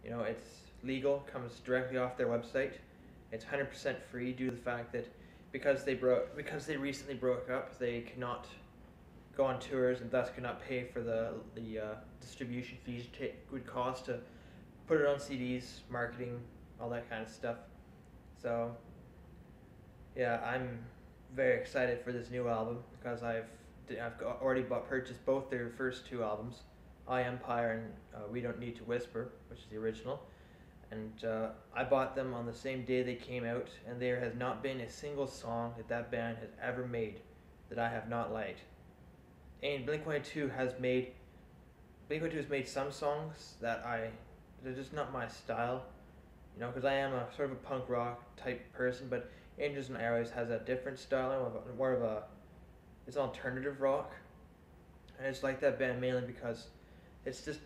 You know, it's legal, comes directly off their website. It's 100% free due to the fact that because they recently broke up, they cannot go on tours and thus cannot pay for the distribution fees it would cost to put it on CDs, marketing, all that kind of stuff. So yeah, I'm very excited for this new album because I've already purchased both their first two albums, I Empire and We Don't Need to Whisper, which is the original. And I bought them on the same day they came out, and there has not been a single song that band has ever made that I have not liked. And Blink-182 has made some songs they're just not my style, you know, because I am a sort of a punk rock type person, but Angels and Airwaves has a different style, it's alternative rock, and it's like that band mainly because it's just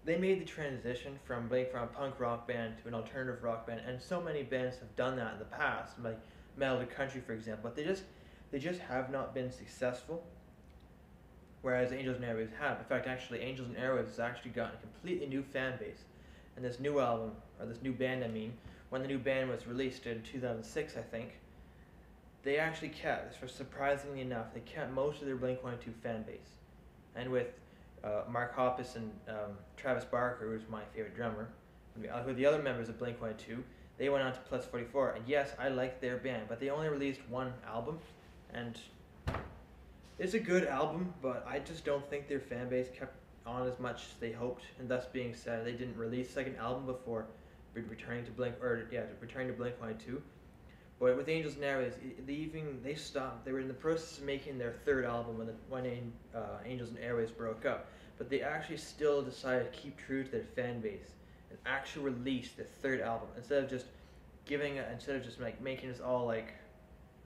they made the transition from a punk rock band to an alternative rock band, and so many bands have done that in the past, like Metal to Country, for example. But they just have not been successful. Whereas Angels and Airwaves have. In fact, actually, Angels and Airwaves has actually gotten a completely new fan base. And this new album, or this new band, I mean, when the new band was released in 2006, I think, they actually kept, surprisingly enough, they kept most of their Blink-182 fan base. And with Mark Hoppus and Travis Barker, who's my favorite drummer, who are the other members of Blink-182, they went on to Plus 44. And yes, I like their band, but they only released one album, and it's a good album, but I just don't think their fan base kept on as much as they hoped. And thus being said, they didn't release a second album before returning to Blink-182. But with Angels and Airwaves, they stopped. They were in the process of making their third album when Angels and Airwaves broke up. But they actually still decided to keep true to their fan base and actually release the third album instead of just making us all like,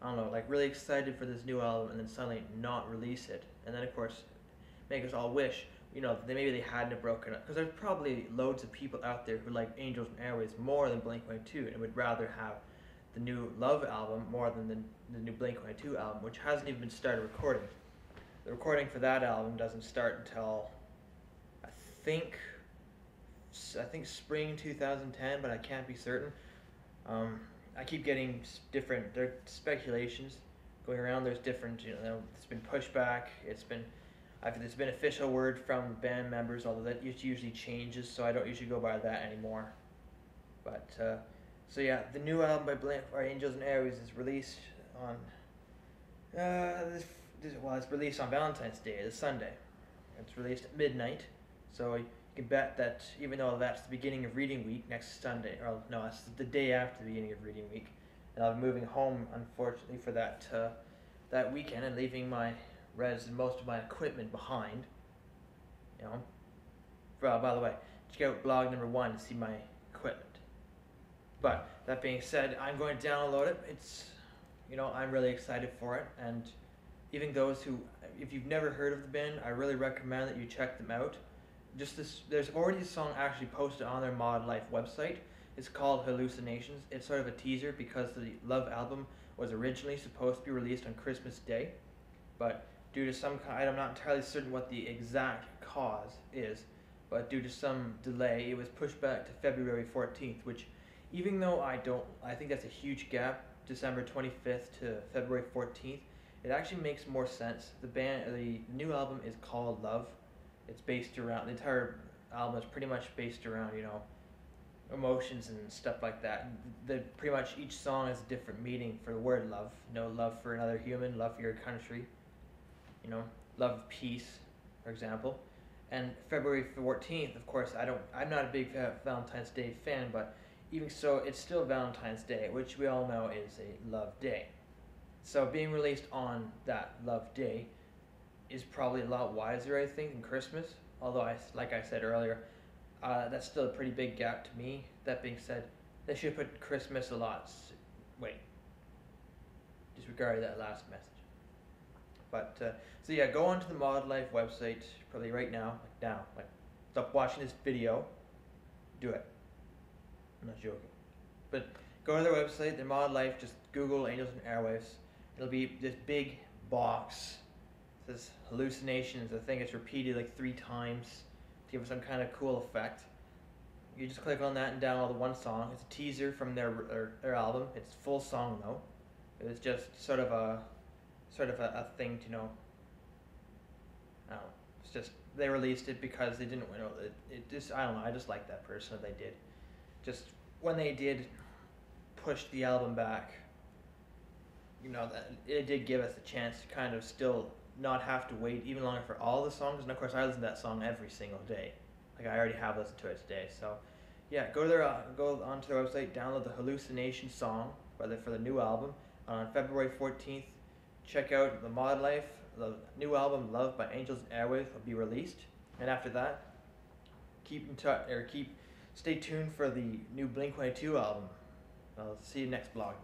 I don't know, like really excited for this new album and then suddenly not release it. And then of course make us all wish, you know, maybe they hadn't have broken up. Because there's probably loads of people out there who like Angels and Airwaves more than Blink-182 and would rather have the new Love album more than the new Blink-182 album, which hasn't even been started recording. The recording for that album doesn't start until I think spring 2010, but I can't be certain. I keep getting there are speculations going around. There's different, you know, it's been pushed back. There's been official word from band members, although that usually changes, so I don't usually go by that anymore. But so yeah, the new album by Angels and Airwaves is released on it's released on Valentine's Day, this Sunday. It's released at midnight, so you can bet that even though that's the beginning of reading week next Sunday, or no, it's the day after the beginning of reading week, and I'll be moving home, unfortunately, for that weekend and leaving my res and most of my equipment behind. You know, by the way, check out blog number 1 to see my equipment. But that being said, I'm going to download it. I'm really excited for it, and even those who, if you've never heard of the band, I really recommend that you check them out. There's already a song actually posted on their Mod Life website. It's called Hallucinations. It's sort of a teaser because the Love album was originally supposed to be released on Christmas Day, but due to some kind, I'm not entirely certain what the exact cause is, but due to some delay, it was pushed back to February 14th, which, even though I think that's a huge gap, December 25th to February 14th, it actually makes more sense. The new album is called Love. It's based around, the entire album is pretty much based around, you know, emotions and stuff like that. Pretty much each song has a different meaning for the word love. You know, love for another human, love for your country, you know, love of peace, for example. And February 14th, of course, I'm not a big Valentine's Day fan, but even so, it's still Valentine's Day, which we all know is a love day. So being released on that love day is probably a lot wiser, I think, than Christmas. Although, like I said earlier, that's still a pretty big gap to me. That being said, they should put Christmas a lot. Wait, disregard that last message. But so yeah, go onto the Mod Life website probably right now. Stop watching this video. Do it. I'm not joking. But go to their website, their Mod Life. Just Google Angels and Airwaves. It'll be this big box. It says Hallucinations. I think it's repeated like 3 times to give some kind of cool effect. you just click on that and download the one song. It's a teaser from their album. It's full song though. It's just sort of a thing to know. I don't know. It's just they released it because they didn't win. It just, I don't know. I just like that person that they did. Just when they did push the album back, that it did give us a chance to kind of still not have to wait even longer for all the songs. And of course, I listen to that song every single day. Like I already have listened to it today. So yeah, go onto their website, download the Hallucination song for the new album. On February 14th, check out the Mod Life. The new album Love by Angels and Airwaves will be released. And after that, stay tuned for the new Blink-182 album. I'll see you next vlog.